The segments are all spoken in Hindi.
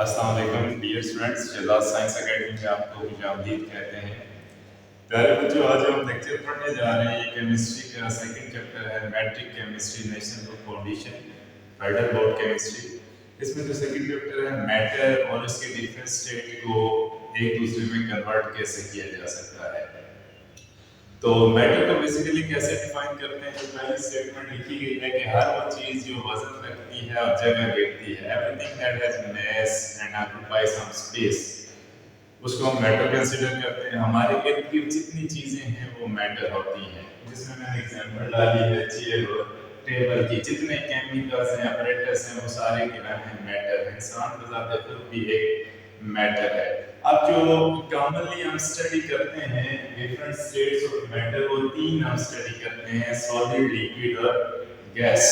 अस्सलाम वालेकुम डियर स्टूडेंट्स, जलाल साइंस एकेडमी में आपको खुशामदीद कहते हैं। प्यारे बच्चों, आज हम लेक्चर पढ़ने जा रहे हैं। ये केमिस्ट्री का सेकंड चैप्टर है, matric chemistry national book foundation federal board chemistry. इसमें जो सेकंड चैप्टर है मैटर और उसके डिफरेंट स्टेट को एक दूसरे में कन्वर्ट कैसे किया जा सकता है। तो मैटर को बेसिकली कैसे डिफाइन करते हैं। जो पहली स्टेटमेंट लिखी गई है कि हर वो चीज जो वजन रखती है और जगह घेरती है, everything that has mass and occupies some space, उसको हम मैटर कंसीडर करते हैं। हमारे इर्द गिर्द जितनी चीजें हैं वो मैटर होती हैं। जिसमें मैंने एग्जांपल डाली है चेयर और टेबल की। जितने केमिकल्स हैं, अपरेटस हैं, वो सारे के नाम है मैटर। इंसान तो ज़ाते खुद भी एक मैटर है। अब जो कॉमनली हम स्टडी करते हैं डिफरेंट स्टेट्स ऑफ मैटर, वो तीन हम स्टडी करते हैं, सॉलिड, लिक्विड और गैस।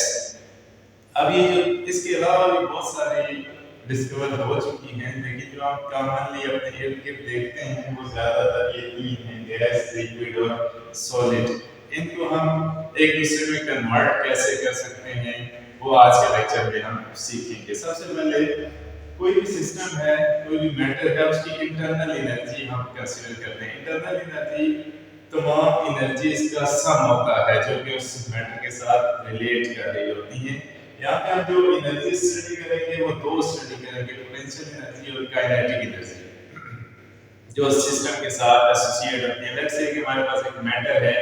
अब ये जो इसके अलावा भी बहुत सारी डिस्कवर हो चुकी हैं, लेकिन जो हम कॉमनली अपने इर्द गिर्द देखते हैं वो ज्यादातर ये तीन हैं, गैस, लिक्विड और सॉलिड। इनको हम एक दूसरे में कन्वर्ट कैसे कर सकते हैं वो आज के लेक्चर में हम सीखेंगे। सबसे पहले कोई भी सिस्टम है, कोई भी मैटर है, उसकी इंटरनल एनर्जी हम कंसीडर करते हैं। इंटरनल एनर्जी तमाम एनर्जीज का सम होता है जो कि उस मैटर के साथ रिलेट कर रही होती हैं। यहाँ पे हम जो एनर्जी स्टडी करेंगे वो दो स्टडी करेंगे, पोटेंशियल एनर्जी और काइनेटिक एनर्जी, जो सिस्टम के साथ एसोसिएट होती है। लेट्स से कि हमारे पास एक मैटर है,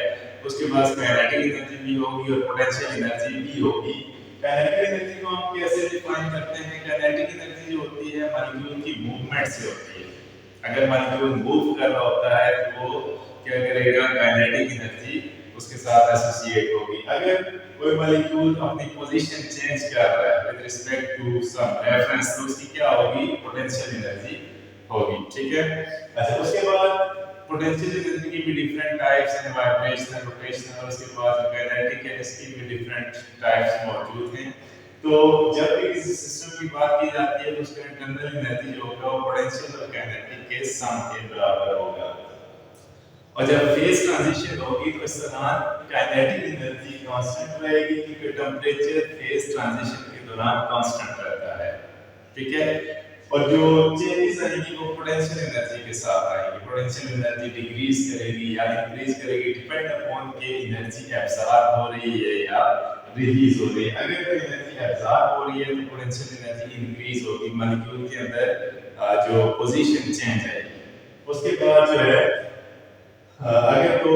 उसके पास काइनेटिक एनर्जी भी होगी और पोटेंशियल एनर्जी भी होगी। काइनेटिक एनर्जी को हम कैसे डिफाइन करते हैं? काइनेटिक एनर्जी जो होती है मॉलिक्यूल की मूवमेंट से होती है। अगर मॉलिक्यूल मूव कर रहा होता है तो वो क्या करेगा? काइनेटिक एनर्जी उसके साथ एसोसिएट होगी। अगर कोई मॉलिक्यूल अपनी पोजीशन चेंज कर रहा है with respect to some reference, तो उसकी क्या होगी? पोटेंशियल एनर्जी होगी। ठीक है। अच्छा, उसके बाद पोटेंशियल एनर्जी की भी डिफरेंट टाइप्स हैं, वाइब्रेशनल, रोटेशनल। उसके बाद काइनेटिक है, इसकी भी डिफरेंट टाइप्स मौजूद हैं। तो जब भी किसी सिस्टम की बात की जाती है तो उसका इंटरनल एनर्जी जो होगा वो पोटेंशियल और काइनेटिक के सम के बराबर होगा। और जब फेज ट्रांजिशन होगी तो इस दौरान काइनेटिक एनर्जी कांस्टेंट रहेगी, क्योंकि टेंपरेचर फेज ट्रांजिशन के दौरान कांस्टेंट रहता है। ठीक है। और जो चेंजेस आएंगी वो पोटेंशियल एनर्जी के साथ आएंगी। पोटेंशियल एनर्जी डिक्रीज करेगी या इंक्रीज करेगी, डिपेंड अपॉन के एनर्जी एब्सॉर्ब हो रही है या रिलीज हो रही है। अगर एनर्जी एब्सॉर्ब हो रही है तो पोटेंशियल एनर्जी इंक्रीज होगी, मॉलिक्यूल के अंदर जो पोजीशन चेंज आएगी। उसके बाद जो है अगर तो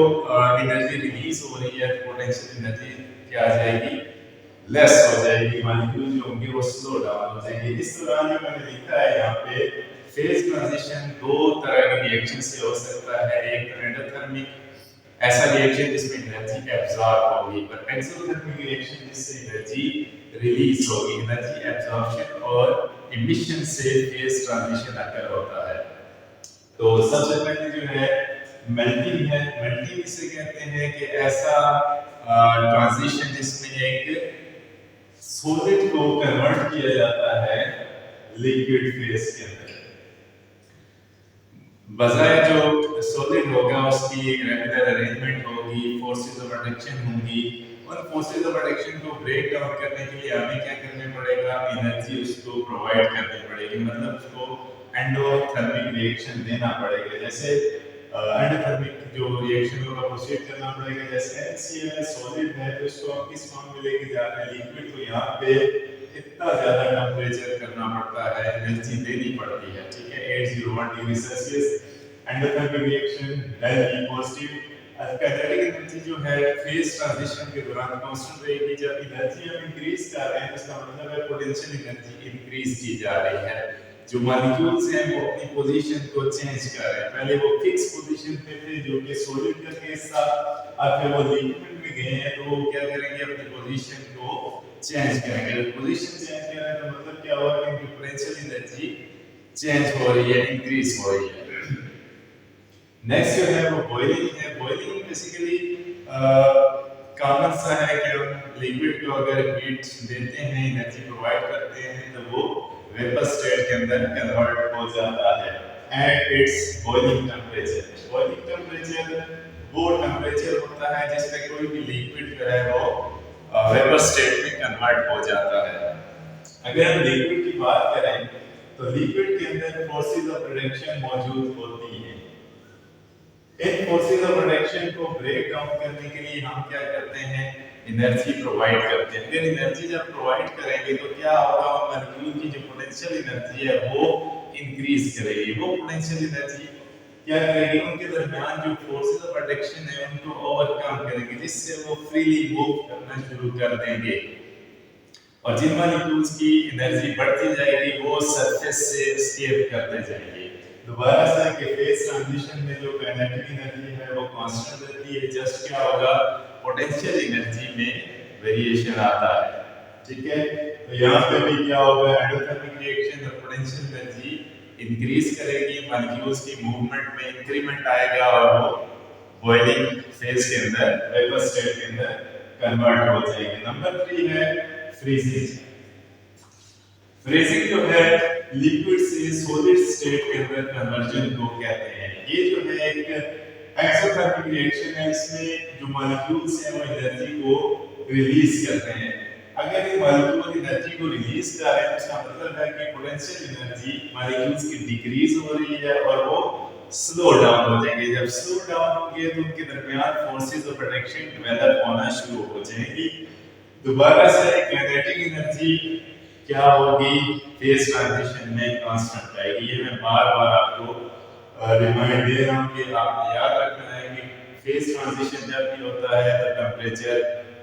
एनर्जी रिलीज हो रही है तो पोटेंशियल एनर्जी क्या आ जाएगी? लेस हो जाएगी। मॉलिक्यूल जो होंगे वो स्लो डाउन हो जाएंगे। इस दौरान जो मैंने लिखा है यहाँ पे, फेज ट्रांजिशन दो तरह के रिएक्शन से हो सकता है। एक एंडोथर्मिक, ऐसा रिएक्शन जिसमें एनर्जी एब्सॉर्ब होगी, और एक्सोथर्मिक रिएक्शन जिससे एनर्जी रिलीज होगी। एनर्जी एब्सॉर्प्शन और इमिशन से फेज ट्रांजिशन अकर होता है। तो सबसे पहले जो है मेल्टिंग है। मेल्टिंग इसे कहते हैं कि ऐसा ट्रांजिशन जिसमें एक सॉलिड को कन्वर्ट किया जाता है लिक्विड फेज के अंदर। बजाय जो सॉलिड होगा उसकी एक रेगुलर अरेंजमेंट होगी, फोर्सेस ऑफ अट्रैक्शन होंगी। और फोर्सेस ऑफ अट्रैक्शन को ब्रेक डाउन करने के लिए हमें क्या करना पड़ेगा? एनर्जी उसको प्रोवाइड करनी पड़ेगी, मतलब उसको एंडोथर्मिक रिएक्शन देना पड़ेगा। जैसे एंडोथर्मिक जो रिएक्शन होगा प्रोसीड करना पड़ेगा। जैसे HCl सॉलिड है तो इसको हम किस फॉर्म में लेके जा रहे हैं? लिक्विड। तो यहाँ पे इतना ज्यादा टेंपरेचर करना पड़ता है, एनर्जी देनी पड़ती है। ठीक है, 801 degree Celsius. Endothermic reaction del positive. Kinetic energy जो है फेज ट्रांजिशन के दौरान कांस्टेंट रहेगी। जब एनर्जी हम इंक्रीज कर रहे हैं इसका मतलब है पोटेंशियल एनर्जी इंक्रीज की जा रही है। जो मॉलिक्यूल्स हैं वो अपनी पोजीशन को चेंज कर रहे हैं। पहले वो फिक्स पोजीशन पे थे जो कि सॉलिड का केस था, अब फिर वो लिक्विड में गए हैं तो वो क्या करेंगे? अपनी पोजीशन को चेंज करेंगे। जब पोजीशन चेंज करेंगे तो मतलब क्या होगा? कि पोटेंशियल एनर्जी चेंज हो रही है, इंक्रीज हो रही है। नेक्स्ट जो है वो बॉइलिंग है। बॉइलिंग बेसिकली कॉमन सा है कि हम लिक्विड को अगर हीट देते हैं, एनर्जी प्रोवाइड करते हैं तो वो वेपर स्टेट के अंदर कन्वर्ट हो जाता है at its boiling temperature. Boiling temperature वो टेंपरेचर होता है जिसमें कोई भी लिक्विड जो है वो वेपर स्टेट में कन्वर्ट हो जाता है। अगर हम लिक्विड की बात करें तो लिक्विड के अंदर फोर्सेस ऑफ रिडक्शन मौजूद होती हैं। इन फोर्सेस ऑफ रिडक्शन को ब्रेक डाउन करने के लिए हम क्या करते हैं, एनर्जी प्रोवाइड करते हैं। फिर एनर्जी जब प्रोवाइड करेंगे तो क्या होगा, मॉलिक्यूल की जो पोटेंशियल एनर्जी है वो इंक्रीज करेगी। वो पोटेंशियल एनर्जी क्या करेगी, उनके दरमियान जो फोर्सेस ऑफ रिडक्शन है उनको ओवरकम करेगी, जिससे वो फ्रीली मूव करना शुरू कर देंगे। और जिन मॉलिक्यूल्स की एनर्जी बढ़ती जाएगी वो सरफेस से एस्केप करते जाएंगे। दोबारा से कि फेज ट्रांजिशन में जो काइनेटिक एनर्जी है वो कांस्टेंट रहती है, जस्ट क्या होगा, पोटेंशियल एनर्जी में वेरिएशन आता है। ठीक है, तो यहाँ पे भी क्या होगा, एंडोथर्मिक रिएक्शन और पोटेंशियल एनर्जी इंक्रीज करेगी, मॉलिक्यूल्स की मूवमेंट में इंक्रीमेंट आएगा और वो बॉइलिंग फेज के अंदर, वेपर स्टेट के अंदर कन्वर्ट हो जाएगी। नंबर 3 है फ्रीजिंग। फ्रीजिंग जो है लिक्विड से सॉलिड स्टेट के अंदर कन्वर्जन को कहते हैं। ये जो है एक एक्सोथर्मिक रिएक्शन है, इसमें जो मॉलिक्यूल्स हैं वो एनर्जी को रिलीज करते हैं। अगर ये मॉलिक्यूल एनर्जी को रिलीज कर रहे हैं तो इसका मतलब है कि पोटेंशियल एनर्जी मॉलिक्यूल्स की डिक्रीज हो रही है और वो स्लो डाउन हो जाएंगे। जब स्लो डाउन होंगे तो उनके दरमियान फोर्सेस ऑफ रिडक्शन डेवलप होना शुरू हो जाएंगी। दोबारा से काइनेटिक एनर्जी क्या होगी, फेज ट्रांजिशन में कांस्टेंट आएगी। ये मैं बार-बार आपको रिमाइंड दे रहा हूं कि आपने याद रखना है कि फेज ट्रांजिशन जब भी होता है तो टेंपरेचर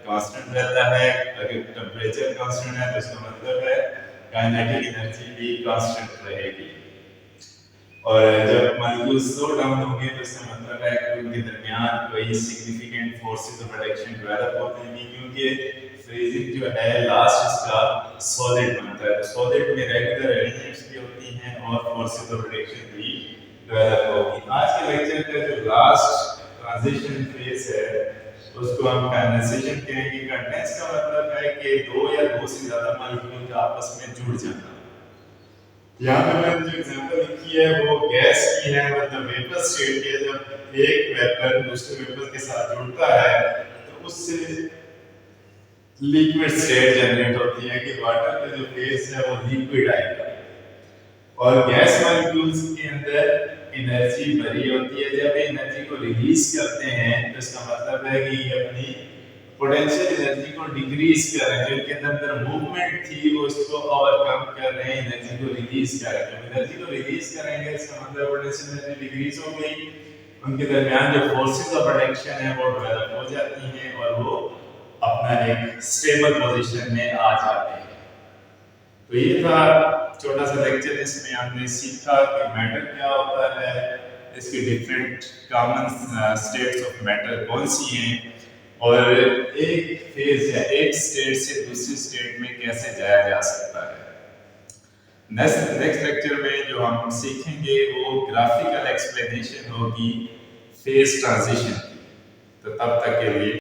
कांस्टेंट रहता है। अगर टेंपरेचर कांस्टेंट है तो इसका मतलब है काइनेटिक एनर्जी भी कांस्टेंट रहेगी। और जब मॉलिक्यूल स्लो डाउन होंगे तो इसका मतलब है कि उनके दरमियान कोई significant forces of reduction develop होते हैं, क्योंकि फ्रीजिंग जो है लास्ट इसका सॉलिड बनता है। सॉलिड में रेगुलर एलिमेंट्स भी होती हैं और फोर्सेस ऑफ रिडक्शन भी डेवलप होगी। आज के लेक्चर का जो लास्ट ट्रांजिशन फेज है उसको हम कंडेंसेशन कहेंगे। कंडेंस का मतलब है कि दो या दो से ज्यादा मॉलिक्यूल आपस में जुड़ जाना। यहाँ पे मैंने जो एग्जांपल लिखी है वो गैस की है, मतलब वेपर स्टेट के। जब एक वेपर दूसरे वेपर के साथ जुड़ता है तो उससे लिक्विड स्टेट जनरेट होती है कि वाटर का जो फेज है वो लिक्विड आएगा। और गैस मॉलिक्यूल्स के अंदर एनर्जी भरी होती है। जब एनर्जी को रिलीज करते हैं तो इसका मतलब है कि ये अपनी पोटेंशियल एनर्जी को डिक्रीज कर रहे हैं। जो इनके अंदर मूवमेंट थी वो इसको ओवरकम कर रहे हैं, एनर्जी को रिलीज कर रहे हैं। एनर्जी को रिलीज करेंगे इसका मतलब पोटेंशियल एनर्जी डिक्रीज हो गई, उनके दरमियान जो फोर्सेस ऑफ रिडक्शन है वो डेवलप हो जाती हैं और वो अपना एक स्टेबल पोजीशन में आ जाते हैं। तो ये था छोटा सा लेक्चर, इसमें हमने सीखा कि मैटर क्या होता है, इसके different common states of matter कौन सी हैं और एक फेज या एक स्टेट से दूसरी स्टेट में कैसे जाया जा सकता है। नेक्स्ट लेक्चर में जो हम सीखेंगे वो ग्राफिकल एक्सप्लेनेशन होगी फेज ट्रांजिशन की। तो तब तक के लिए